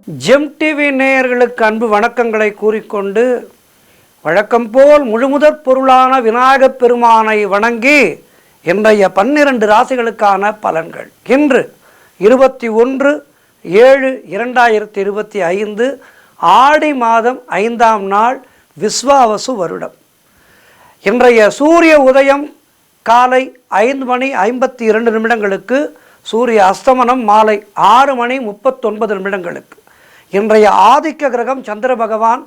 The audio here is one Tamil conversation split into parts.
ஜெம் டிவி நேயர்களுக்கு அன்பு வணக்கங்களை கூறிக்கொண்டு வழக்கம் போல் முழுமுதற் பொருளான விநாயகப் பெருமானை வணங்கி இன்றைய 12 ராசிகளுக்கான பலன்கள். இன்று 21/7/2025 ஆடி மாதம் 5ஆம் நாள் விஸ்வாவசு வருடம். இன்றைய சூரிய உதயம் காலை 5:52 சூரிய அஸ்தமனம் மாலை 6:39 இன்றைய ஆதிக்க கிரகம் சந்திர பகவான்.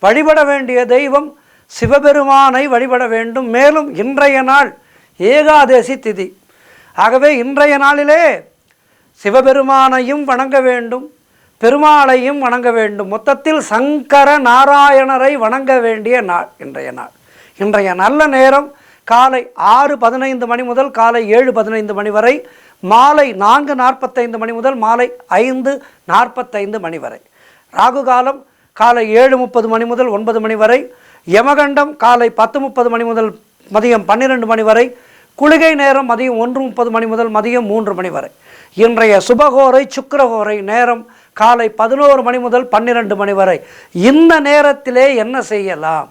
வழிபட வேண்டிய தெய்வம் சிவபெருமானை வழிபட வேண்டும். மேலும் இன்றைய நாள் ஏகாதசி திதி. ஆகவே இன்றைய நாளிலே சிவபெருமானையும் வணங்க வேண்டும், பெருமாளையும் வணங்க வேண்டும். மொத்தத்தில் சங்கர நாராயணரை வணங்க வேண்டிய நாள் இன்றைய நாள். இன்றைய நல்ல நேரம் காலை 6:15 முதல் காலை 7:15 வரை, மாலை 4:45 முதல் மாலை 5:45 வரை. ராகு காலம் காலை 7:30 முதல் 9 வரை. யமகண்டம் காலை 10:30 முதல் மதியம் 12 வரை. குளிகை நேரம் மதியம் 1:30 முதல் மதியம் 3 வரை. இன்றைய சுபகோரை சுக்கிரகோரை நேரம் காலை 11 முதல் 12 வரை. இந்த நேரத்திலே என்ன செய்யலாம்?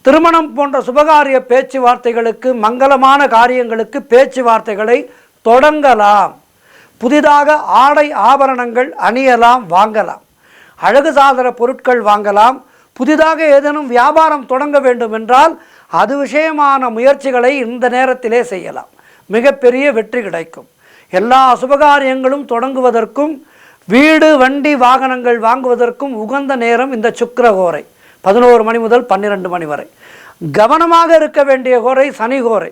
திருமணம் போன்ற சுபகாரிய பேச்சுவார்த்தைகளுக்கு, மங்களமான காரியங்களுக்கு பேச்சுவார்த்தைகளை தொடங்கலாம். புதிதாக ஆடை ஆபரணங்கள் அணியலாம், வாங்கலாம். அழகு சாதன பொருட்கள் வாங்கலாம். புதிதாக ஏதேனும் வியாபாரம் தொடங்க வேண்டும் என்றால் அது விஷயமான முயற்சிகளை இந்த நேரத்திலே செய்யலாம். மிகப்பெரிய வெற்றி கிடைக்கும். எல்லா சுபகாரியங்களும் தொடங்குவதற்கும் வீடு வண்டி வாகனங்கள் வாங்குவதற்கும் உகந்த நேரம் இந்த சுக்கிரகோரை 11 முதல் 12 வரை. கவனமாக இருக்க வேண்டிய கோரை சனி கோரை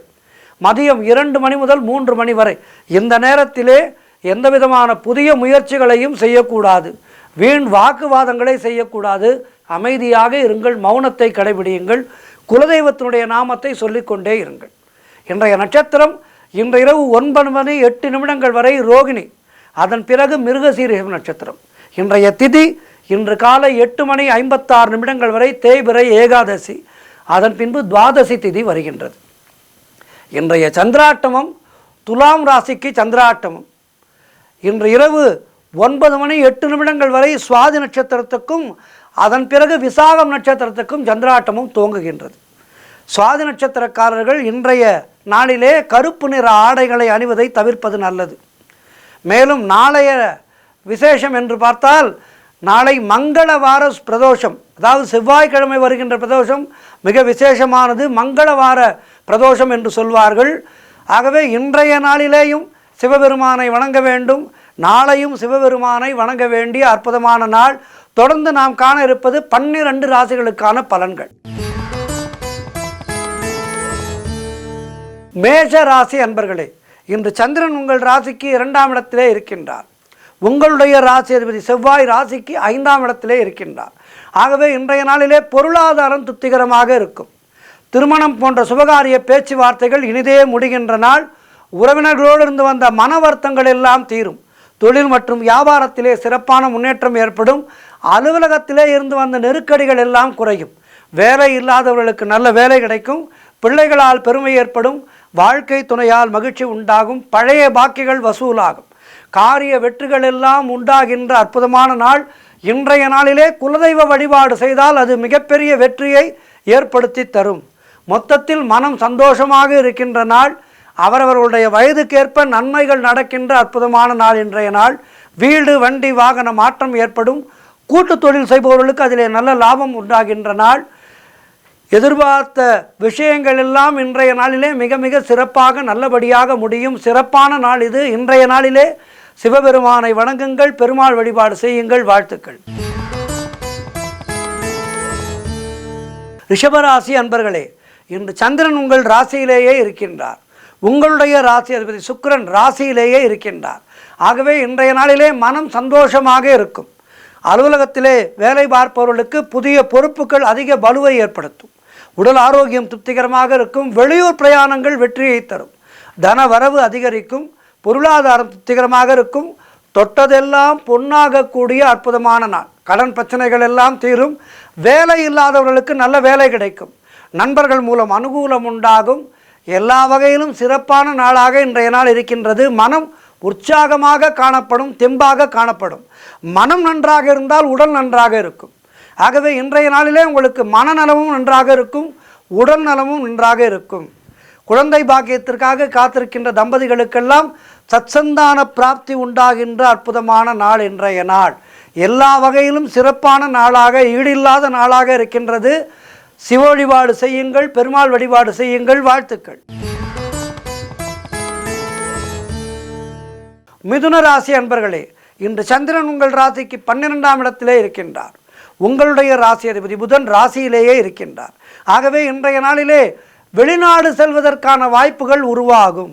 மதியம் 2 முதல் 3 வரை. இந்த நேரத்திலே எந்த விதமான புதிய முயற்சிகளையும் செய்யக்கூடாது. வீண் வாக்குவாதங்களை செய்யக்கூடாது. அமைதியாக இருங்கள், மௌனத்தை கடைபிடியுங்கள், குலதெய்வத்தினுடைய நாமத்தை சொல்லிக்கொண்டே இருங்கள். இன்றைய நட்சத்திரம் இன்று இரவு 9:08 வரை ரோகிணி, அதன் பிறகு மிருகசீரிஷம் நட்சத்திரம். இன்றைய திதி இன்று காலை 8:56 வரை தேய்பிறை ஏகாதசி, அதன் பின்பு துவாதசி திதி வருகின்றது. இன்றைய சந்திராட்டமம் துலாம் ராசிக்கு சந்திராட்டமம். இன்று இரவு 9:08 வரை சுவாதி நட்சத்திரத்துக்கும் அதன் பிறகு விசாகம் நட்சத்திரத்துக்கும் சந்திராட்டமும் துவங்குகின்றது. சுவாதி நட்சத்திரக்காரர்கள் இன்றைய நாளிலே கருப்பு நிற ஆடைகளை அணிவதை தவிர்ப்பது நல்லது. மேலும் நாளைய விசேஷம் என்று பார்த்தால், நாளை மங்களவார பிரதோஷம், அதாவது செவ்வாய்க்கிழமை வருகின்ற பிரதோஷம் மிக விசேஷமானது. மங்களவார பிரதோஷம் என்று சொல்வார்கள். ஆகவே இன்றைய நாளிலேயும் சிவபெருமானை வணங்க வேண்டும். நாளையும் சிவபெருமானை வணங்க வேண்டிய அற்புதமான நாள். தொடர்ந்து நாம் காண இருப்பது 12 ராசிகளுக்கான பலன்கள். மேஷ ராசி அன்பர்களே, இன்று சந்திரன் உங்கள் ராசிக்கு 2ஆம் இடத்திலே இருக்கின்றார். உங்களுடைய ராசி அதிபதி செவ்வாய் ராசிக்கு 5ஆம் இடத்திலே இருக்கின்றார். ஆகவே இன்றைய நாளிலே பொருளாதாரம் திருப்திகரமாக இருக்கும். திருமணம் போன்ற சுபகாரிய பேச்சுவார்த்தைகள் இனிதே முடிகின்ற நாள். உறவினர்களோடு இருந்து வந்த மன வருத்தங்கள் எல்லாம் தீரும். தொழில் மற்றும் வியாபாரத்திலே சிறப்பான முன்னேற்றம் ஏற்படும். அலுவலகத்திலே இருந்து வந்த நெருக்கடிகள் எல்லாம் குறையும். வேலை இல்லாதவர்களுக்கு நல்ல வேலை கிடைக்கும். பிள்ளைகளால் பெருமை ஏற்படும். வாழ்க்கை துணையால் மகிழ்ச்சி உண்டாகும். பழைய பாக்கிகள் வசூலாகும். காரிய வெற்றிகள் எல்லாம் உண்டாகின்ற அற்புதமான நாள். இன்றைய நாளிலே குலதெய்வ வழிபாடு செய்தால் அது மிகப்பெரிய வெற்றியை ஏற்படுத்தி தரும். மொத்தத்தில் மனம் சந்தோஷமாக இருக்கின்ற நாள். அவரவர்களுடைய வயதுக்கேற்ப நன்மைகள் நடக்கின்ற அற்புதமான நாள் இன்றைய நாள். வீடு வண்டி வாகன மாற்றம் ஏற்படும். கூட்டு தொழில் செய்பவர்களுக்கு அதிலே நல்ல லாபம் உண்டாகின்ற நாள். எதிர்பார்த்த விஷயங்கள் எல்லாம் இன்றைய நாளிலே மிக மிக சிறப்பாக நல்லபடியாக முடியும். சிறப்பான நாள் இது. இன்றைய நாளிலே சிவபெருமானை வணங்குங்கள், பெருமாள் வழிபாடு செய்யுங்கள். வாழ்த்துக்கள். ரிஷபராசி அன்பர்களே, இன்று சந்திரன் உங்கள் ராசியிலேயே இருக்கின்றார். உங்களுடைய ராசி அதிபதி சுக்கிரன் ராசியிலேயே இருக்கின்றார். ஆகவே இன்றைய நாளிலே மனம் சந்தோஷமாக இருக்கும். அலுவலகத்திலே வேலை பார்ப்பவர்களுக்கு புதிய பொறுப்புகள் அதிக பலுவை ஏற்படுத்தும். உடல் ஆரோக்கியம் திருப்திகரமாக இருக்கும். வெளியூர் பிரயாணங்கள் வெற்றியை தரும். தன வரவு அதிகரிக்கும். பொருளாதாரம் திருப்திகரமாக இருக்கும். தொட்டதெல்லாம் பொன்னாகக்கூடிய அற்புதமான நாள். கடன் பிரச்சனைகள் எல்லாம் தீரும். வேலை இல்லாதவர்களுக்கு நல்ல வேலை கிடைக்கும். நண்பர்கள் மூலம் அனுகூலம் உண்டாகும். எல்லா வகையிலும் சிறப்பான நாளாக இன்றைய நாள் இருக்கின்றது. மனம் உற்சாகமாக காணப்படும், தெம்பாக காணப்படும். மனம் நன்றாக இருந்தால் உடல் நன்றாக இருக்கும். ஆகவே இன்றைய நாளிலே உங்களுக்கு மனநலமும் நன்றாக இருக்கும், உடல் நலமும் நன்றாக இருக்கும். குழந்தை பாக்கியத்திற்காக காத்திருக்கின்ற தம்பதிகளுக்கெல்லாம் சத்சந்தான பிராப்தி உண்டாகின்ற அற்புதமான நாள் இன்றைய நாள். எல்லா வகையிலும் சிறப்பான நாளாக, ஈடில்லாத நாளாக இருக்கின்றது. சிவ வழிபாடு செய்யுங்கள், பெருமாள் வழிபாடு செய்யுங்கள். வாழ்த்துக்கள். மிதுன ராசி அன்பர்களே, இன்று சந்திரன் உங்கள் ராசிக்கு 12ஆம் இடத்திலே இருக்கின்றார். உங்களுடைய ராசி அதிபதி புதன் ராசியிலேயே இருக்கின்றார். ஆகவே இன்றைய நாளிலே வெளிநாடு செல்வதற்கான வாய்ப்புகள் உருவாகும்.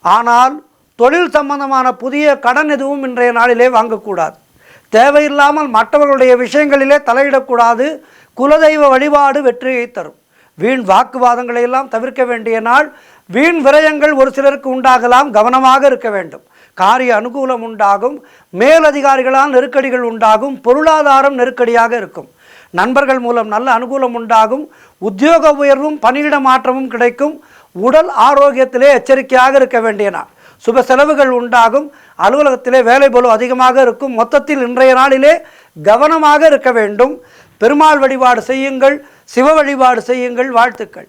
ஆனால் தொழில் சம்பந்தமான புதிய கடன் எதுவும் இன்றைய நாளிலே வாங்கக்கூடாது. தேவையில்லாமல் மற்றவர்களுடைய விஷயங்களிலே தலையிடக்கூடாது. குலதெய்வ வழிபாடு வெற்றியை தரும். வீண் வாக்குவாதங்களை எல்லாம் தவிர்க்க வேண்டிய நாள். வீண் விரயங்கள் ஒரு சிலருக்கு உண்டாகலாம், கவனமாக இருக்க வேண்டும். காரிய அனுகூலம் உண்டாகும். மேலதிகாரிகளால் நெருக்கடிகள் உண்டாகும். பொருளாதாரம் நெருக்கடியாக இருக்கும். நண்பர்கள் மூலம் நல்ல அனுகூலம் உண்டாகும். உத்தியோக உயர்வும் பணியிட மாற்றமும் கிடைக்கும். உடல் ஆரோக்கியத்திலே எச்சரிக்கையாக இருக்க வேண்டிய நாள். சுப செலவுகள் உண்டாகும். அலுவலகத்திலே வேலை பளு அதிகமாக இருக்கும். மொத்தத்தில் இன்றைய நாளிலே கவனமாக இருக்க வேண்டும். பெருமாள் வழிபாடு செய்யுங்கள், சிவ வழிபாடு செய்யுங்கள். வாழ்த்துக்கள்.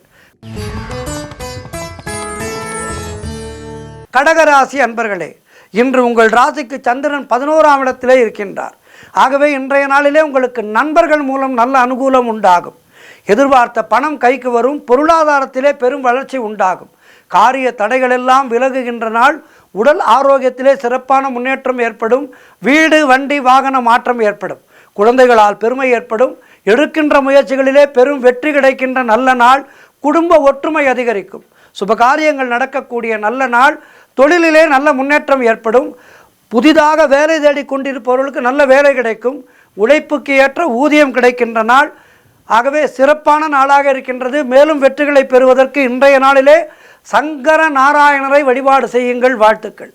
கடகராசி அன்பர்களே, இன்று உங்கள் ராசிக்கு சந்திரன் 11ஆம் இடத்திலே இருக்கின்றார். ஆகவே இன்றைய நாளிலே உங்களுக்கு நண்பர்கள் மூலம் நல்ல அனுகூலம் உண்டாகும். எதிர்பார்த்த பணம் கைக்கு வரும். பொருளாதாரத்திலே பெரும் வளர்ச்சி உண்டாகும். காரிய தடைகளெல்லாம் விலகுகின்ற நாள். உடல் ஆரோக்கியத்திலே சிறப்பான முன்னேற்றம் ஏற்படும். வீடு, வண்டி, வாகன மாற்றம் ஏற்படும். குழந்தைகளால் பெருமை ஏற்படும். எடுக்கின்ற முயற்சிகளிலே பெரும் வெற்றி கிடைக்கின்ற நல்ல நாள். குடும்ப ஒற்றுமை அதிகரிக்கும். சுபகாரியங்கள் நடக்கக்கூடிய நல்ல நாள். தொழிலிலே நல்ல முன்னேற்றம் ஏற்படும். புதிதாக வேலை தேடி கொண்டிருப்பவர்களுக்கு நல்ல வேலை கிடைக்கும். உழைப்புக்கு ஏற்ற ஊதியம் கிடைக்கின்ற நாள். ஆகவே சிறப்பான நாளாக இருக்கின்றது. மேலும் வெற்றிகளை பெறுவதற்கு இன்றைய நாளிலே சங்கர நாராயணரை வழிபாடு செய்யுங்கள். வாழ்த்துக்கள்.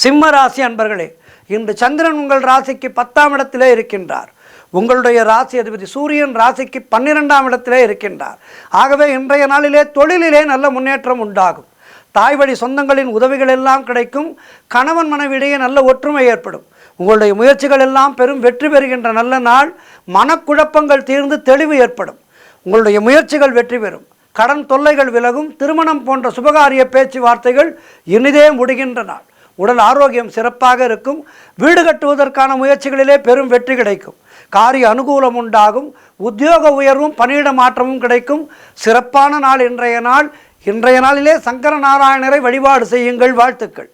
சிம்ம ராசி அன்பர்களே, இன்று சந்திரன் உங்கள் ராசிக்கு 10ஆம் இடத்திலே இருக்கின்றார். உங்களுடைய ராசி அதிபதி சூரியன் ராசிக்கு 12ஆம் இடத்திலே இருக்கின்றார். ஆகவே இன்றைய நாளிலே தொழிலிலே நல்ல முன்னேற்றம் உண்டாகும். தாய் வழி சொந்தங்களின் உதவிகள் எல்லாம் கிடைக்கும். கணவன் மனைவியிடையே நல்ல ஒற்றுமை ஏற்படும். உங்களுடைய முயற்சிகள் எல்லாம் பெரும் வெற்றி பெறுகின்ற நல்ல நாள். மனக்குழப்பங்கள் தீர்ந்து தெளிவு ஏற்படும். உங்களுடைய முயற்சிகள் வெற்றி பெறும். கடன் தொல்லைகள் விலகும். திருமணம் போன்ற சுபகாரிய பேச்சுவார்த்தைகள் இனிதே முடிகின்ற நாள். உடல் ஆரோக்கியம் சிறப்பாக இருக்கும். வீடு கட்டுவதற்கான முயற்சிகளிலே பெரும் வெற்றி கிடைக்கும். காரிய அனுகூலம் உண்டாகும். உத்தியோக உயர்வும் பணியிட மாற்றமும் கிடைக்கும். சிறப்பான நாள் இன்றைய நாள். இன்றைய நாளிலே சங்கர நாராயணரை வழிபாடு செய்யுங்கள். வாழ்த்துக்கள்.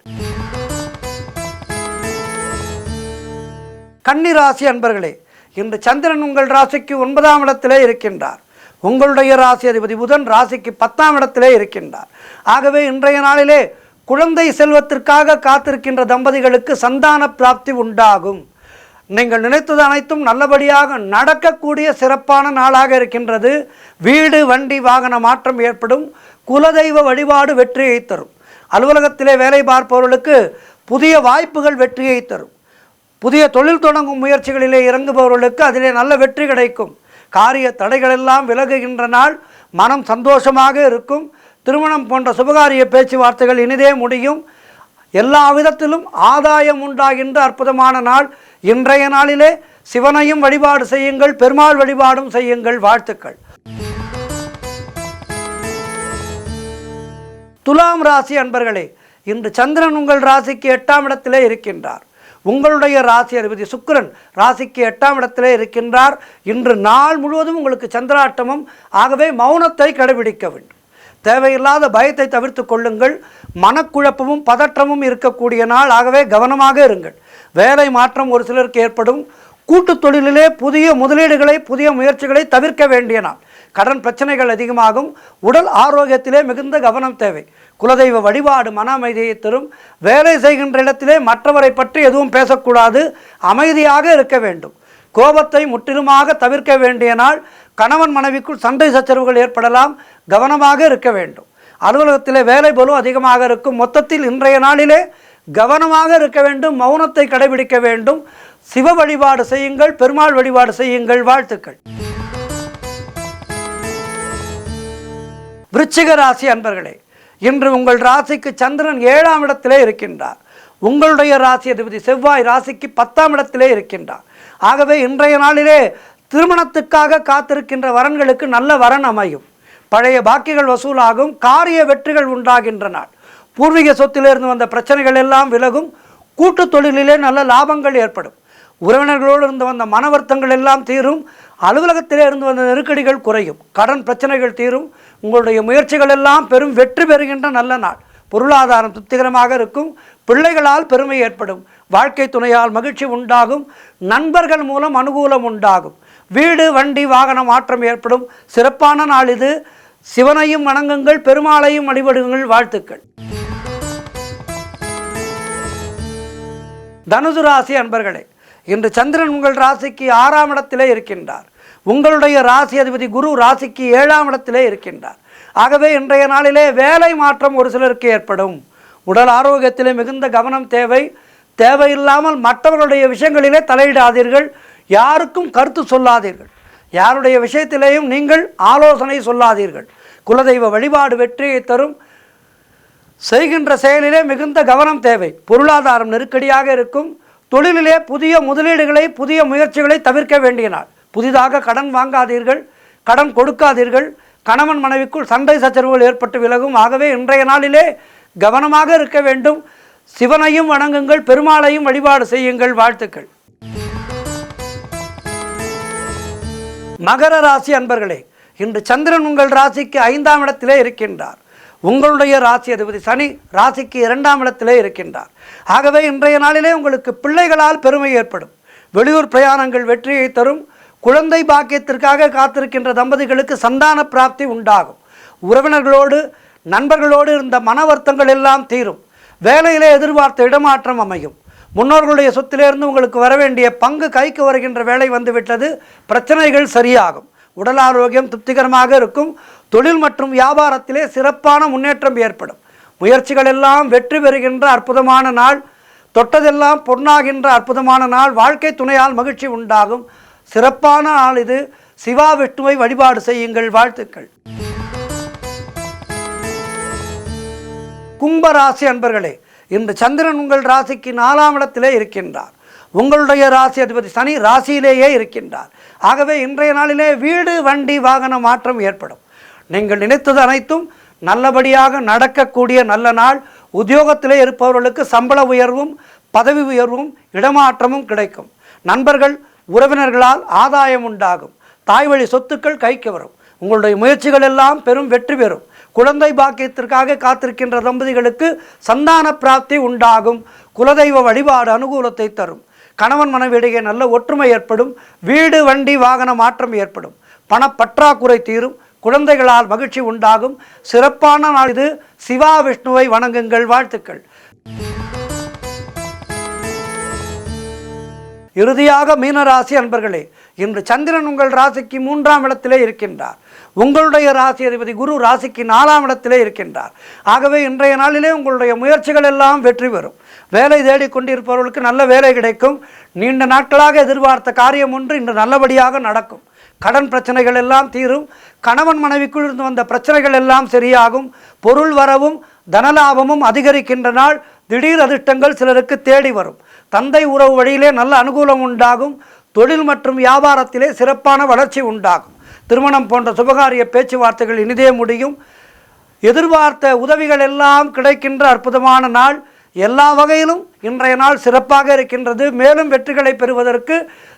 கன்னி ராசி அன்பர்களே, இன்று சந்திரன் உங்கள் ராசிக்கு 9ஆம் இடத்திலே இருக்கின்றார். உங்களுடைய ராசி அதிபதி புதன் ராசிக்கு 10ஆம் இடத்திலே இருக்கின்றார். ஆகவே இன்றைய நாளிலே குழந்தை செல்வத்திற்காக காத்திருக்கின்ற தம்பதிகளுக்கு சந்தான பிராப்தி உண்டாகும். நீங்கள் நினைத்தது அனைத்தும் நல்லபடியாக நடக்கக்கூடிய சிறப்பான நாளாக இருக்கின்றது. வீடு, வண்டி, வாகன மாற்றம் ஏற்படும். குலதெய்வ வழிபாடு வெற்றியை தரும். அலுவலகத்திலே வேலை பார்ப்பவர்களுக்கு புதிய வாய்ப்புகள் வெற்றியை தரும். புதிய தொழில் தொடங்கும் முயற்சிகளிலே இறங்குபவர்களுக்கு அதிலே நல்ல வெற்றி கிடைக்கும். காரிய தடைகளெல்லாம் விலகுகின்ற நாள். மனம் சந்தோஷமாக இருக்கும். திருமணம் போன்ற சுபகாரிய பேச்சுவார்த்தைகள் இனிதே முடியும். எல்லா விதத்திலும் ஆதாயம் உண்டாகின்ற அற்புதமான நாள். இன்றைய நாளிலே சிவனையும் வழிபாடு செய்யுங்கள், பெருமாள் வழிபாடும் செய்யுங்கள். வாழ்த்துக்கள். துலாம் ராசி அன்பர்களே, இன்று சந்திரன் உங்கள் ராசிக்கு 8ஆம் இடத்திலே இருக்கின்றார். உங்களுடைய ராசி அதிபதி சுக்கிரன் ராசிக்கு 8ஆம் இடத்திலே இருக்கின்றார். இன்று நாள் முழுவதும் உங்களுக்கு சந்திராட்டமும். ஆகவே மௌனத்தை கடைபிடிக்க வேண்டும். தேவையில்லாத பயத்தை தவிர்த்து கொள்ளுங்கள். மனக்குழப்பமும் பதற்றமும் இருக்கக்கூடிய நாள். ஆகவே கவனமாக இருங்கள். வேலை மாற்றம் ஒரு சிலருக்கு ஏற்படும். கூட்டு தொழிலிலே புதிய முதலீடுகளை, புதிய முயற்சிகளை தவிர்க்க வேண்டிய நாள். கடன் பிரச்சனைகள் அதிகமாகும். உடல் ஆரோக்கியத்திலே மிகுந்த கவனம் தேவை. குலதெய்வ வழிபாடு மன அமைதியை தரும். வேலை செய்கின்ற இடத்திலே மற்றவரை பற்றி எதுவும் பேசக்கூடாது. அமைதியாக இருக்க வேண்டும். கோபத்தை முற்றிலுமாக தவிர்க்க வேண்டிய நாள். கணவன் மனைவிக்குள் சண்டை சச்சரவுகள் ஏற்படலாம். கவனமாக இருக்க வேண்டும். அலுவலகத்திலே வேலை பளு அதிகமாக இருக்கும். மொத்தத்தில் இன்றைய நாளிலே கவனமாக இருக்க வேண்டும். மௌனத்தை கடைபிடிக்க வேண்டும். சிவ வழிபாடு செய்யுங்கள், பெருமாள் வழிபாடு செய்யுங்கள். வாழ்த்துக்கள். விருச்சிக ராசி அன்பர்களே, இன்று உங்கள் ராசிக்கு சந்திரன் 7ஆம் இடத்திலே இருக்கின்றார். உங்களுடைய ராசி அதிபதி செவ்வாய் ராசிக்கு 10ஆம் இடத்திலே இருக்கின்றார். ஆகவே இன்றைய நாளிலே திருமணத்துக்காக காத்திருக்கின்ற வரன்களுக்கு நல்ல வரன் அமையும். பழைய பாக்கிகள் வசூலாகும். காரிய வெற்றிகள் உண்டாகின்ற நாள். பூர்வீக சொத்திலிருந்து வந்த பிரச்சனைகள் எல்லாம் விலகும். கூட்டு தொழிலிலே நல்ல லாபங்கள் ஏற்படும். உறவினர்களோடு இருந்து வந்த மன வருத்தங்கள் எல்லாம் தீரும். அலுவலகத்திலே இருந்து வந்த நெருக்கடிகள் குறையும். கடன் பிரச்சனைகள் தீரும். உங்களுடைய முயற்சிகள் எல்லாம் பெரும் வெற்றி பெறுகின்ற நல்ல நாள். பொருளாதாரம் திருப்திகரமாக இருக்கும். பிள்ளைகளால் பெருமை ஏற்படும். வாழ்க்கை துணையால் மகிழ்ச்சி உண்டாகும். நண்பர்கள் மூலம் அனுகூலம் உண்டாகும். வீடு வண்டி வாகன மாற்றம் ஏற்படும். சிறப்பான நாள் இது. சிவனையும் வணங்குங்கள், பெருமாளையும் வழிபடுங்கள். வாழ்த்துக்கள். தனுசு ராசி அன்பர்களே, இன்று சந்திரன் உங்கள் ராசிக்கு 6ஆம் இடத்திலே இருக்கின்றார். உங்களுடைய ராசி அதிபதி குரு ராசிக்கு 7ஆம் இடத்திலே இருக்கின்றார். ஆகவே இன்றைய நாளிலே வேலை மாற்றம் ஒரு சிலருக்கு ஏற்படும். உடல் ஆரோக்கியத்திலே மிகுந்த கவனம் தேவை. தேவையில்லாமல் மற்றவர்களுடைய விஷயங்களிலே தலையிடாதீர்கள். யாருக்கும் கருத்து சொல்லாதீர்கள். யாருடைய விஷயத்திலேயும் நீங்கள் ஆலோசனை சொல்லாதீர்கள். குலதெய்வ வழிபாடு வெற்றியை தரும். செய்கின்ற செயலிலே மிகுந்த கவனம் தேவை. பொருளாதாரம் நெருக்கடியாக இருக்கும். தொழிலிலே புதிய முதலீடுகளை, புதிய முயற்சிகளை தவிர்க்க வேண்டிய நாள். புதிதாக கடன் வாங்காதீர்கள், கடன் கொடுக்காதீர்கள். கணவன் மனைவிக்குள் சண்டை சச்சரவுகள் ஏற்பட்டு விலகும். ஆகவே இன்றைய நாளிலே கவனமாக இருக்க வேண்டும். சிவனையும் வணங்குங்கள், பெருமாளையும் வழிபாடு செய்யுங்கள். வாழ்த்துக்கள். மகர ராசி அன்பர்களே, இன்று சந்திரன் உங்கள் ராசிக்கு 5ஆம் இடத்திலே இருக்கின்றார். உங்களுடைய ராசி அதிபதி சனி ராசிக்கு 2ஆம் இடத்திலே இருக்கின்றார். ஆகவே இன்றைய நாளிலே உங்களுக்கு பிள்ளைகளால் பெருமை ஏற்படும். வெளியூர் பிரயாணங்கள் வெற்றியை தரும். குழந்தை பாக்கியத்திற்காக காத்திருக்கின்ற தம்பதிகளுக்கு சந்தான பிராப்தி உண்டாகும். உறவினர்களோடு நண்பர்களோடு இருந்த மன வருத்தங்கள் எல்லாம் தீரும். வேலையிலே எதிர்பார்த்த இடமாற்றம் அமையும். முன்னோர்களுடைய சொத்திலிருந்து உங்களுக்கு வரவேண்டிய பங்கு கைக்கு வருகின்ற வேலை வந்துவிட்டது. பிரச்சனைகள் சரியாகும். உடல் ஆரோக்கியம் திருப்திகரமாக இருக்கும். தொழில் மற்றும் வியாபாரத்திலே சிறப்பான முன்னேற்றம் ஏற்படும். முயற்சிகள் எல்லாம் வெற்றி பெறுகின்ற அற்புதமான நாள். தொட்டதெல்லாம் பொன்னாகின்ற அற்புதமான நாள். வாழ்க்கை துணையால் மகிழ்ச்சி உண்டாகும். சிறப்பான நாள் இது. சிவா விஷ்ணுவை வழிபாடு செய்யுங்கள். வாழ்த்துக்கள். கும்பராசி அன்பர்களே, இன்று சந்திரன் உங்கள் ராசிக்கு 4ஆம் இடத்திலே இருக்கின்றார். உங்களுடைய ராசி அதிபதி சனி ராசியிலேயே இருக்கின்றார். ஆகவே இன்றைய நாளிலே வீடு வண்டி வாகன மாற்றம் ஏற்படும். நீங்கள் நினைத்தது அனைத்தும் நல்லபடியாக நடக்கக்கூடிய நல்ல நாள். உத்தியோகத்திலே இருப்பவர்களுக்கு சம்பள உயர்வும் பதவி உயர்வும் இடமாற்றமும் கிடைக்கும். நண்பர்கள் உறவினர்களால் ஆதாயம் உண்டாகும். தாய்வழி சொத்துக்கள் கைக்கு வரும். உங்களுடைய முயற்சிகள் எல்லாம் பெரும் வெற்றி பெறும். குழந்தை பாக்கியத்திற்காக காத்திருக்கின்ற தம்பதிகளுக்கு சந்தான பிராப்தி உண்டாகும். குலதெய்வ வழிபாடு அனுகூலத்தை தரும். கணவன் மனைவியிடையே நல்ல ஒற்றுமை ஏற்படும். வீடு வண்டி வாகன மாற்றம் ஏற்படும். பணப்பற்றாக்குறை தீரும். குழந்தைகளால் மகிழ்ச்சி உண்டாகும். சிறப்பான நாள் இது. சிவா விஷ்ணுவை வணங்குங்கள். வாழ்த்துக்கள். இறுதியாக மீனராசி அன்பர்களே, இன்று சந்திரன் உங்கள் ராசிக்கு 3ஆம் இடத்திலே இருக்கின்றார். உங்களுடைய ராசி அதிபதி குரு ராசிக்கு 4ஆம் இடத்திலே இருக்கின்றார். ஆகவே இன்றைய நாளிலே உங்களுடைய முயற்சிகள் எல்லாம் வெற்றி பெறும். வேலை தேடிக்கொண்டிருப்பவர்களுக்கு நல்ல வேலை கிடைக்கும். நீண்ட நாட்களாக எதிர்பார்த்த காரியம் ஒன்று இன்று நல்லபடியாக நடக்கும். கடன் பிரச்சனைகள் எல்லாம் தீரும். கணவன் மனைவிக்குள் இருந்து வந்த பிரச்சனைகள் எல்லாம் சரியாகும். பொருள் வரவும் தனலாபமும் அதிகரிக்கின்ற நாள். திடீர் அதிர்ஷ்டங்கள் சிலருக்கு தேடி வரும். தந்தை உறவு வழியிலே நல்ல அனுகூலம் உண்டாகும். தொழில் மற்றும் வியாபாரத்திலே சிறப்பான வளர்ச்சி உண்டாகும். திருமணம் போன்ற சுபகாரிய பேச்சுவார்த்தைகள் இனிதே முடியும். எதிர்பார்த்த உதவிகள் எல்லாம் கிடைக்கின்ற அற்புதமான நாள். எல்லா வகையிலும் இன்றைய நாள் சிறப்பாக இருக்கின்றது. மேலும் வெற்றிகளை பெறுவதற்கு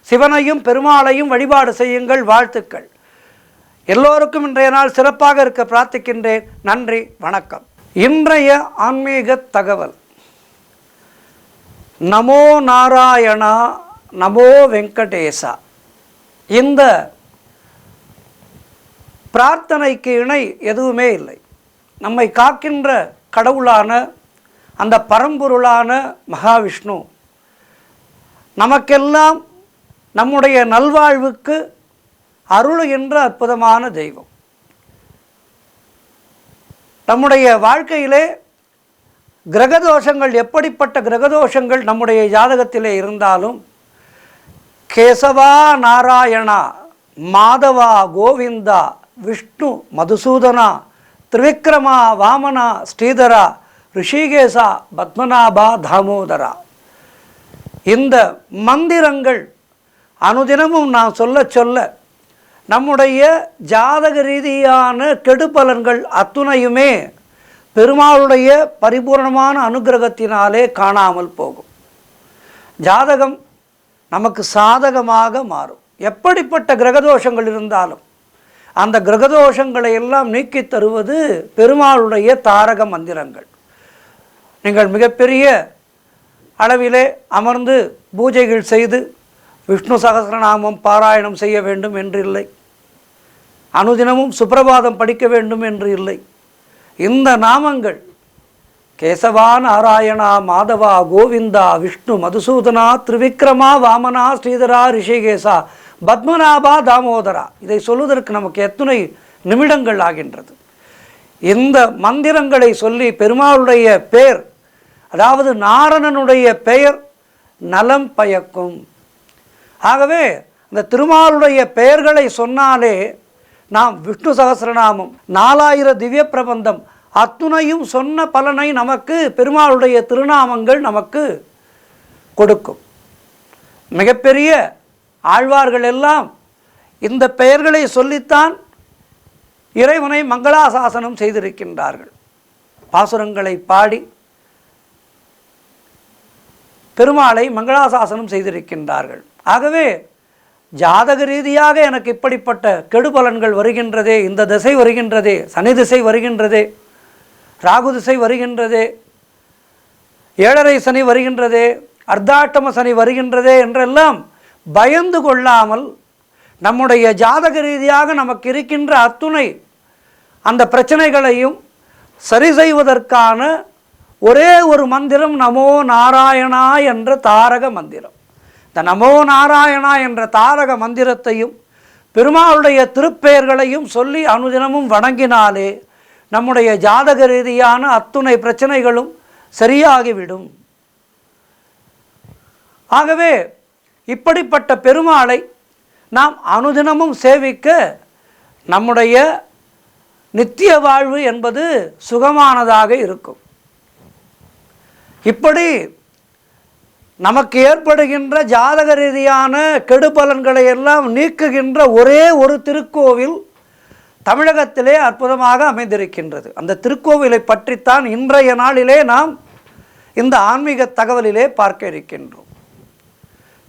சிவனையும் பெருமாளையும் வழிபாடு செய்யுங்கள். வாழ்த்துக்கள். எல்லோருக்கும் இன்றைய நாள் சிறப்பாக இருக்க பிரார்த்திக்கின்றேன். நன்றி, வணக்கம். இன்றைய ஆன்மீக தகவல். நமோ நாராயணா, நமோ வெங்கடேசா. இந்த பிரார்த்தனைக்கு இணை எதுவுமே இல்லை. நம்மை காக்கின்ற கடவுளான அந்த பரம்பொருளான மகாவிஷ்ணு நமக்கெல்லாம் நம்முடைய நல்வாழ்வுக்கு அருளுகின்ற அற்புதமான தெய்வம். நம்முடைய வாழ்க்கையிலே கிரகதோஷங்கள், எப்படிப்பட்ட கிரகதோஷங்கள் நம்முடைய ஜாதகத்திலே இருந்தாலும் கேசவா நாராயணா, மாதவா கோவிந்தா, விஷ்ணு மதுசூதனா, திரிவிக்ரமா வாமனா ஸ்ரீதரா ரிஷிகேசா பத்மநாபா தாமோதரா. இந்த மந்திரங்கள் அனுதினமும் நான் சொல்ல சொல்ல நம்முடைய ஜாதக ரீதியான கெடுபலன்கள் அத்துணையுமே பெருமாளுடைய பரிபூர்ணமான அனுகிரகத்தினாலே காணாமல் போகும். ஜாதகம் நமக்கு சாதகமாக மாறும். எப்படிப்பட்ட கிரகதோஷங்கள் இருந்தாலும் அந்த கிரகதோஷங்களை எல்லாம் நீக்கி தருவது பெருமாளுடைய தாரக மந்திரங்கள். நீங்கள் மிகப்பெரிய அளவிலே அமர்ந்து பூஜைகள் செய்து விஷ்ணு சகஸ்ரநாமம் பாராயணம் செய்ய வேண்டும் என்று இல்லை, அனுதினமும் சுப்பிரபாதம் படிக்க வேண்டும் என்று இல்லை. இந்த நாமங்கள் கேசவா நாராயணா மாதவா கோவிந்தா விஷ்ணு மதுசூதனா திரிவிக்ரமா வாமனா ஸ்ரீதரா ரிஷிகேசா பத்மநாபா தாமோதரா, இதை சொல்வதற்கு நமக்கு எத்தனை நிமிடங்கள் ஆகின்றது. இந்த மந்திரங்களை சொல்லி பெருமாளுடைய பெயர், அதாவது நாரணனுடைய பெயர் நலம் பயக்கும். ஆகவே இந்த திருமாலுடைய பெயர்களை சொன்னாலே நாம் விஷ்ணு சகஸ்ரநாமம் 4000 திவ்ய பிரபந்தம் அத்துணையும் சொன்ன பலனை நமக்கு பெருமாளுடைய திருநாமங்கள் நமக்கு கொடுக்கும். மிகப்பெரிய ஆழ்வார்கள் எல்லாம் இந்த பெயர்களை சொல்லித்தான் இறைவனை மங்களாசாசனம் செய்திருக்கின்றார்கள். பாசுரங்களை பாடி பெருமாளை மங்களாசாசனம் செய்திருக்கின்றார்கள். ஆகவே ஜாதக ரீதியாக எனக்கு இப்படிப்பட்ட கெடுபலன்கள் வருகின்றதே, இந்த திசை வருகின்றதே, சனி திசை வருகின்றதே, ராகு திசை வருகின்றதே, 7.5 சனி வருகின்றதே, அர்த்தாட்டம சனி வருகின்றதே என்றெல்லாம் பயந்து கொள்ளாமல் நம்முடைய ஜாதக ரீதியாக நமக்கு இருக்கின்ற அத்துணை அந்த பிரச்சனைகளையும் சரி செய்வதற்கான ஒரே ஒரு மந்திரம் நமோ நாராயணா என்ற தாரக மந்திரம். இந்த நமோ நாராயணா என்ற தாரக மந்திரத்தையும் பெருமாளுடைய திருப்பெயர்களையும் சொல்லி அனுதினமும் வணங்கினாலே நம்முடைய ஜாதக ரீதியான அத்துணை பிரச்சனைகளும் சரியாகிவிடும். ஆகவே இப்படிப்பட்ட பெருமாளை நாம் அனுதினமும் சேவிக்க நம்முடைய நித்திய வாழ்வு என்பது சுகமானதாக இருக்கும். இப்படி நமக்கு ஏற்படுகின்ற ஜாதக ரீதியான கெடுபலன்களை எல்லாம் நீக்குகின்ற ஒரே ஒரு திருக்கோவில் தமிழகத்திலே அற்புதமாக அமைந்திருக்கின்றது. அந்த திருக்கோவிலை பற்றித்தான் இன்றைய நாளிலே நாம் இந்த ஆன்மீக தகவலிலே பார்க்க இருக்கின்றோம்.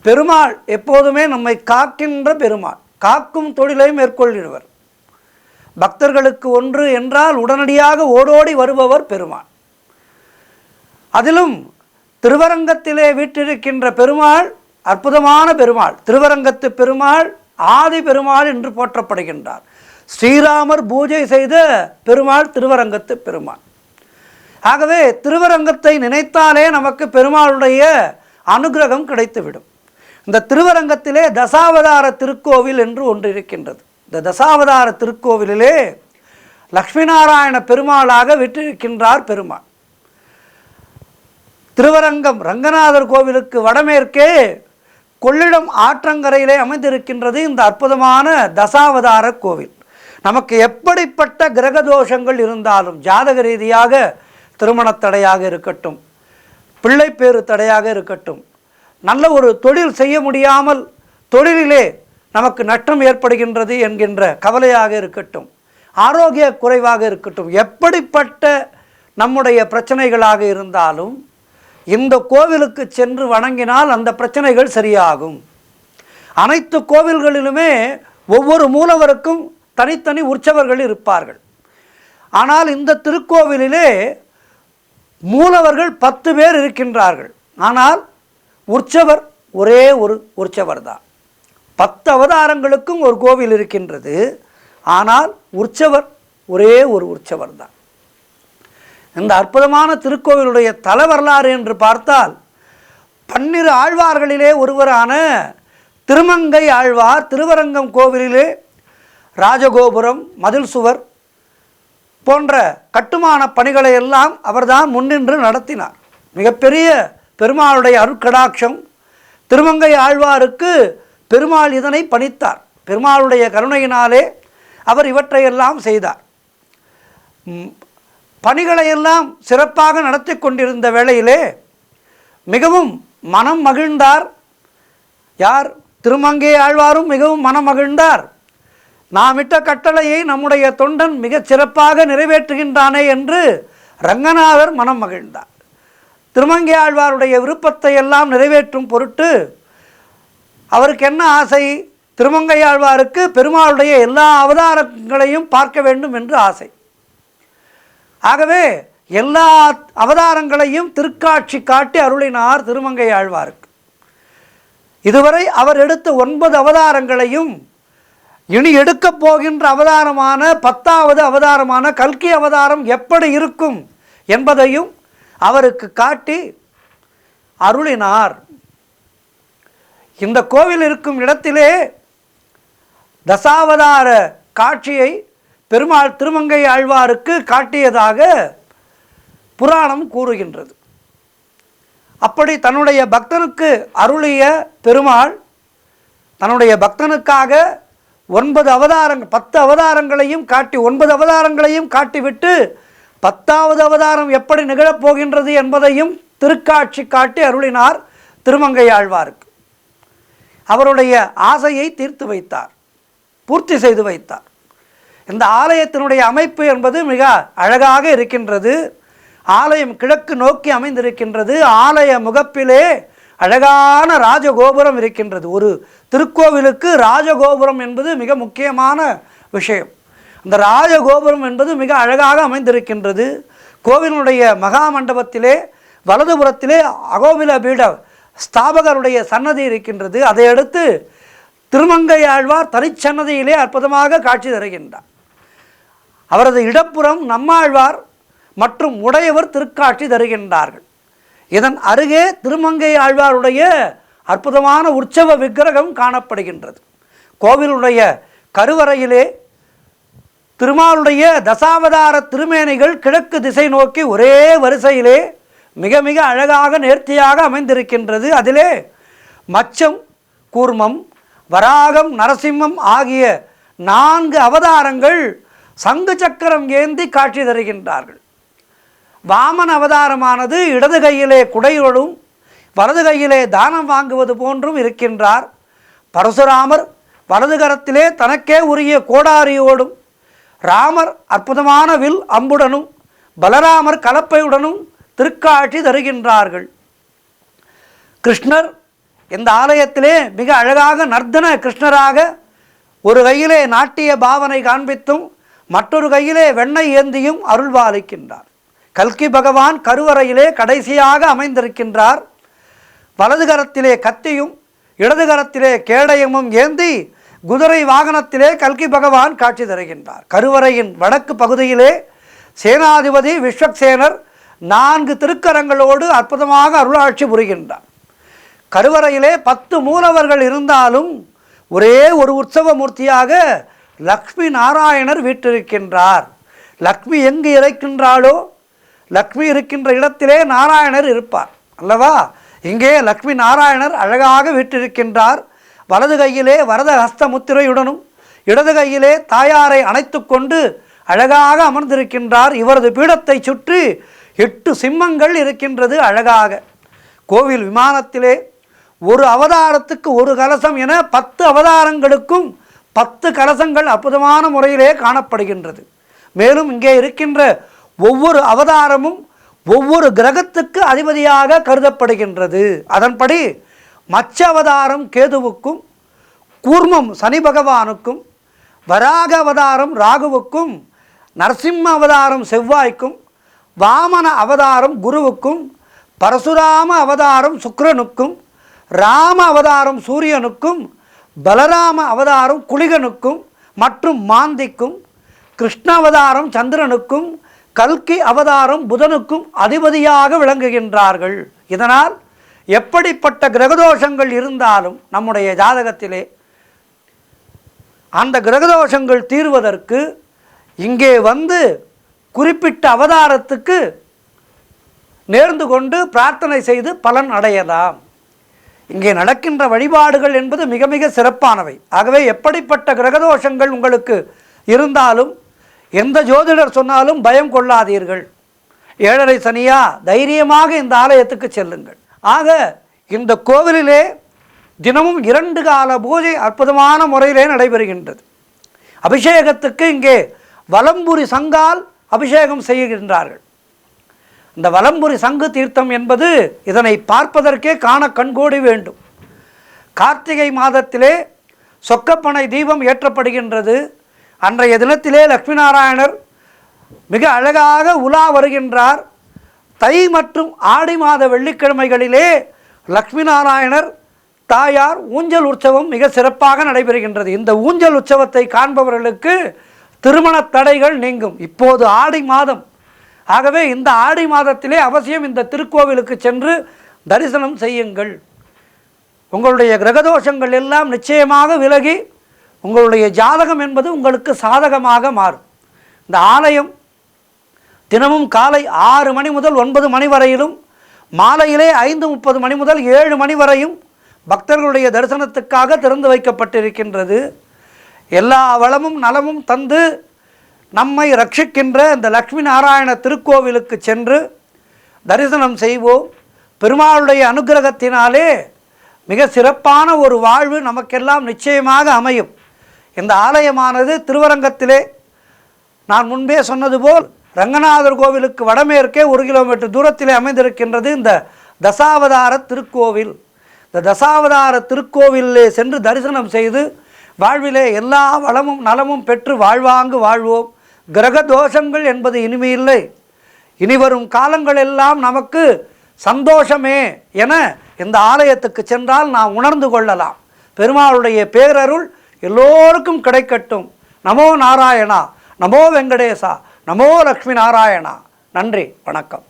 பெருமாள் எப்போதுமே நம்மை காக்கின்ற பெருமாள், காக்கும் தொழிலை மேற்கொள்கிறவர். பக்தர்களுக்கு ஒன்று என்றால் உடனடியாக ஓடோடி வருபவர் பெருமாள். அதிலும் திருவரங்கத்திலே வீற்றிருக்கின்ற பெருமாள் அற்புதமான பெருமாள். திருவரங்கத்து பெருமாள் ஆதி பெருமாள் என்று போற்றப்படுகின்றார். ஸ்ரீராமர் பூஜை செய்த பெருமாள் திருவரங்கத்து பெருமாள். ஆகவே திருவரங்கத்தை நினைத்தாலே நமக்கு பெருமாளுடைய அனுகிரகம் கிடைத்துவிடும். இந்த திருவரங்கத்திலே தசாவதார திருக்கோவில் என்று ஒன்று இருக்கின்றது. இந்த தசாவதார திருக்கோவிலிலே லக்ஷ்மி நாராயண பெருமாளாக விற்றிருக்கின்றார் பெருமாள். திருவரங்கம் ரங்கநாதர் கோவிலுக்கு வடமேற்கே கொள்ளிடம் ஆற்றங்கரையிலே அமைந்திருக்கின்றது இந்த அற்புதமான தசாவதார கோவில். நமக்கு எப்படிப்பட்ட கிரகதோஷங்கள் இருந்தாலும், ஜாதக ரீதியாக திருமண தடையாக இருக்கட்டும், பிள்ளை பேறு தடையாக இருக்கட்டும், நல்ல ஒரு தொழில் செய்ய முடியாமல் தொழிலிலே நமக்கு நஷ்டம் ஏற்படுகின்றது என்கின்ற கவலையாக இருக்கட்டும், ஆரோக்கிய குறைவாக இருக்கட்டும், எப்படிப்பட்ட நம்முடைய பிரச்சனைகளாக இருந்தாலும் இந்த கோவிலுக்கு சென்று வணங்கினால் அந்த பிரச்சனைகள் சரியாகும். அனைத்து கோவில்களிலுமே ஒவ்வொரு மூலவருக்கும் தனித்தனி உற்சவர்கள் இருப்பார்கள். ஆனால் இந்த திருக்கோவிலிலே மூலவர்கள் 10 பேர் இருக்கின்றார்கள். ஆனால் உற்சவர் ஒரே ஒரு உற்சவர் தான். 10 அவதாரங்களுக்கும் ஒரு கோவில் இருக்கின்றது. ஆனால் உற்சவர் ஒரே ஒரு உற்சவர் தான். இந்த அற்புதமான திருக்கோவிலுடைய தல வரலாறு என்று பார்த்தால் 12 ஆழ்வார்களிலே ஒருவரான திருமங்கை ஆழ்வார் திருவரங்கம் கோவிலிலே ராஜகோபுரம், மதில் சுவர் போன்ற கட்டுமான பணிகளை எல்லாம் அவர்தான் முன்னின்று நடத்தினார். மிகப்பெரிய பெருமாளுடைய அருட்கடாட்சம் திருமங்கை ஆழ்வாருக்கு பெருமாள் இதனை பணித்தார். பெருமாளுடைய கருணையினாலே அவர் இவற்றையெல்லாம் செய்தார். பணிகளையெல்லாம் சிறப்பாக நடத்தி கொண்டிருந்த வேளையிலே மிகவும் மனம் மகிழ்ந்தார். யார்? திருமங்கை ஆழ்வாரும் மிகவும் மனம் மகிழ்ந்தார். நாம் இட்ட கட்டளையை நம்முடைய தொண்டன் மிகச் சிறப்பாக நிறைவேற்றுகின்றானே என்று ரங்கநாதர் மனம் மகிழ்ந்தார். திருமங்கை ஆழ்வாருடைய விருப்பத்தை எல்லாம் நிறைவேற்றும் பொருட்டு அவருக்கு என்ன ஆசை? திருமங்கை ஆழ்வாருக்கு பெருமாளுடைய எல்லா அவதாரங்களையும் பார்க்க வேண்டும் என்று ஆசை. ஆகவே எல்லா அவதாரங்களையும் திருக்காட்சி காட்டி அருளினார் திருமங்கை ஆழ்வாருக்கு. இதுவரை அவர் எடுத்த 9 அவதாரங்களையும் இனி எடுக்கப் போகின்ற அவதாரமான 10வது அவதாரமான கல்கி அவதாரம் எப்படி இருக்கும் என்பதையும் அவருக்கு காட்டி அருளினார். இந்த கோவில் இருக்கும் இடத்திலே தசாவதார காட்சியை பெருமாள் திருமங்கை ஆழ்வாருக்கு காட்டியதாக புராணம் கூறுகின்றது. அப்படி தன்னுடைய பக்தனுக்கு அருளிய பெருமாள் தன்னுடைய பக்தனுக்காக 9 அவதாரங்கள் 10 அவதாரங்களையும் காட்டி 9 அவதாரங்களையும் காட்டிவிட்டு 10வது அவதாரம் எப்படி நிகழப் போகின்றது என்பதையும் திருக்காட்சி காட்டி அருளினார் திருமங்கை ஆழ்வாருக்கு. அவருடைய ஆசையை தீர்த்து வைத்தார், பூர்த்தி செய்து வைத்தார். இந்த ஆலயத்தினுடைய அமைப்பு என்பது மிக அழகாக இருக்கின்றது. ஆலயம் கிழக்கு நோக்கி அமைந்திருக்கின்றது. ஆலய முகப்பிலே அழகான ராஜகோபுரம் இருக்கின்றது. ஒரு திருக்கோவிலுக்கு ராஜகோபுரம் என்பது மிக முக்கியமான விஷயம். அந்த ராஜகோபுரம் என்பது மிக அழகாக அமைந்திருக்கின்றது. கோவிலுடைய மகா மண்டபத்திலே வலதுபுறத்திலே அகோபில பீட ஸ்தாபகருடைய சன்னதி இருக்கின்றது. அதையடுத்து திருமங்கை ஆழ்வார் தனிச்சன்னதியிலே அற்புதமாக காட்சி தருகின்றார். அவரது இடப்புறம் நம்மாழ்வார் மற்றும் உடையவர் திருக்காட்சி தருகின்றார்கள். இதன் அருகே திருமங்கை ஆழ்வாருடைய அற்புதமான உற்சவ விக்கிரகம் காணப்படுகின்றது. கோவிலுடைய கருவறையிலே திருமாலுடைய தசாவதார திருமேனிகள் கிழக்கு திசை நோக்கி ஒரே வரிசையிலே மிக மிக அழகாக நேர்த்தியாக அமைந்திருக்கின்றது. அதிலே மச்சம், கூர்மம், வராகம், நரசிம்மம் ஆகிய 4 அவதாரங்கள் சங்கு சக்கரம் ஏந்தி காட்சி தருகின்றார்கள். வாமன அவதாரமானது இடது கையிலே குடையோடும் வலது கையிலே தானம் வாங்குவது போன்றும் இருக்கின்றார். பரசுராமர் வலது கரத்திலே தனக்கே உரிய கோடாரியோடும், ராமர் அற்புதமான வில் அம்புடனும், பலராமர் கலப்பையுடனும் திருக்காட்சி தருகின்றார்கள். கிருஷ்ணர் இந்த ஆலயத்திலே மிக அழகாக நர்த்தன கிருஷ்ணராக ஒரு கையிலே நாட்டிய பாவனை காண்பித்தும் மற்றொரு கையிலே வெண்ணெய் ஏந்தியும் அருள்பாலிக்கின்றார். கல்கி பகவான் கருவறையிலே கடைசியாக அமைந்திருக்கின்றார். வலது கரத்திலே கத்தியும் இடது கரத்திலே கேடயமும் ஏந்தி குதிரை வாகனத்திலே கல்கி பகவான் காட்சி தருகின்றார். கருவறையின் வடக்கு பகுதியிலே சேனாதிபதி விஸ்வக்சேனர் 4 திருக்கரங்களோடு அற்புதமாக அருளாட்சி புரிகின்றார். கருவறையிலே 10 மூலவர்கள் இருந்தாலும் ஒரே ஒரு உற்சவ மூர்த்தியாக லக்ஷ்மி நாராயணர் வீற்றிருக்கின்றார். லக்ஷ்மி எங்கு இருக்கின்றாளோ, லக்ஷ்மி இருக்கின்ற இடத்திலே நாராயணர் இருப்பார் அல்லவா? இங்கே லக்ஷ்மி நாராயணர் அழகாக வீற்றிருக்கின்றார். வலது கையிலே வரத ஹஸ்த முத்திரையுடனும் இடது கையிலே தாயாரை அணைத்து கொண்டு அழகாக அமர்ந்திருக்கின்றார். இவரது பீடத்தை சுற்றி 8 சிம்மங்கள் இருக்கின்றது அழகாக. கோவில் விமானத்திலே ஒரு அவதாரத்துக்கு ஒரு கலசம் என 10 அவதாரங்களுக்கும் 10 கலசங்கள் அற்புதமான முறையிலே காணப்படுகின்றது. மேலும் இங்கே இருக்கின்ற ஒவ்வொரு அவதாரமும் ஒவ்வொரு கிரகத்துக்கு அதிபதியாக கருதப்படுகின்றது. அதன்படி மச்ச அவதாரம் கேதுவுக்கும், கூர்மம் சனி பகவானுக்கும், வராக அவதாரம் ராகுவுக்கும், நரசிம்ம அவதாரம் செவ்வாய்க்கும், வாமன அவதாரம் குருவுக்கும், பரசுராம அவதாரம் சுக்கிரனுக்கும், ராம அவதாரம் சூரியனுக்கும், பலராம அவதாரம் குளிகனுக்கும் மற்றும் மாந்திக்கும், கிருஷ்ண அவதாரம் சந்திரனுக்கும், கல்கி அவதாரம் புதனுக்கும் அதிபதியாக விளங்குகின்றார்கள். இதனால் எப்படிப்பட்ட கிரகதோஷங்கள் இருந்தாலும் நம்முடைய ஜாதகத்திலே அந்த கிரகதோஷங்கள் தீர்வதற்கு இங்கே வந்து குறிப்பிட்ட அவதாரத்துக்கு நேர்ந்து கொண்டு பிரார்த்தனை செய்து பலன் அடையலாம். இங்கே நடக்கின்ற வழிபாடுகள் என்பது மிக மிக சிறப்பானவை. ஆகவே எப்படிப்பட்ட கிரகதோஷங்கள் உங்களுக்கு இருந்தாலும் எந்த ஜோதிடர் சொன்னாலும் பயம் கொள்ளாதீர்கள். 7.5 சனியா, தைரியமாக இந்த ஆலயத்துக்கு செல்லுங்கள். ஆக இந்த கோவிலிலே தினமும் 2 கால பூஜை அற்புதமான முறையிலே நடைபெறுகின்றது. அபிஷேகத்துக்கு இங்கே வலம்புரி சங்கால் அபிஷேகம் செய்கின்றார்கள். இந்த வலம்புரி சங்கு தீர்த்தம் என்பது இதனை பார்ப்பதற்கே காண கண்கோடி வேண்டும். கார்த்திகை மாதத்திலே சொக்கப்பனை தீபம் ஏற்றப்படுகின்றது. அன்றைய தினத்திலே லட்சுமி நாராயணர் மிக அழகாக உலா வருகின்றார். தை மற்றும் ஆடி மாத வெள்ளிக்கிழமைகளிலே லட்சுமி நாராயணர் தாயார் ஊஞ்சல் உற்சவம் மிக சிறப்பாக நடைபெறுகின்றது. இந்த ஊஞ்சல் உற்சவத்தை காண்பவர்களுக்கு திருமண தடைகள் நீங்கும். இப்போது ஆடி மாதம், ஆகவே இந்த ஆடி மாதத்திலே அவசியம் இந்த திருக்கோவிலுக்கு சென்று தரிசனம் செய்யுங்கள். உங்களுடைய கிரகதோஷங்கள் எல்லாம் நிச்சயமாக விலகி உங்களுடைய ஜாதகம் என்பது உங்களுக்கு சாதகமாக மாறும். இந்த ஆலயம் தினமும் காலை 6 மணி முதல் 9 மணி வரையிலும், மாலையிலே 5:30 மணி முதல் 7 மணி வரையும் பக்தர்களுடைய தரிசனத்துக்காக திறந்து வைக்கப்பட்டிருக்கின்றது. எல்லா வளமும் நலமும் தந்து நம்மை ரட்சிக்கின்ற இந்த லட்சுமி நாராயண திருக்கோவிலுக்கு சென்று தரிசனம் செய்வோம். பெருமாளுடைய அனுகிரகத்தினாலே மிக சிறப்பான ஒரு வாழ்வு நமக்கெல்லாம் நிச்சயமாக அமையும். இந்த ஆலயமானது திருவரங்கத்திலே நான் முன்பே சொன்னது போல் ரங்கநாதர் கோவிலுக்கு வடமேற்கே 1 கிலோமீட்டர் தூரத்திலே அமைந்திருக்கின்றது இந்த தசாவதார திருக்கோவில். இந்த தசாவதார திருக்கோவிலே சென்று தரிசனம் செய்து வாழ்விலே எல்லா வளமும் நலமும் பெற்று வாழ்வாங்கு வாழ்வோம். கிரக தோஷங்கள் என்பது இனிமையில்லை, இனிவரும் காலங்கள் எல்லாம் நமக்கு சந்தோஷமே என இந்த ஆலயத்துக்கு சென்றால் நாம் உணர்ந்து கொள்ளலாம். பெருமாளுடைய பேரருள் எல்லோருக்கும் கிடைக்கட்டும். நமோ நாராயணா, நமோ வெங்கடேசா, நமோ லக்ஷ்மி நாராயணா. நன்றி, வணக்கம்.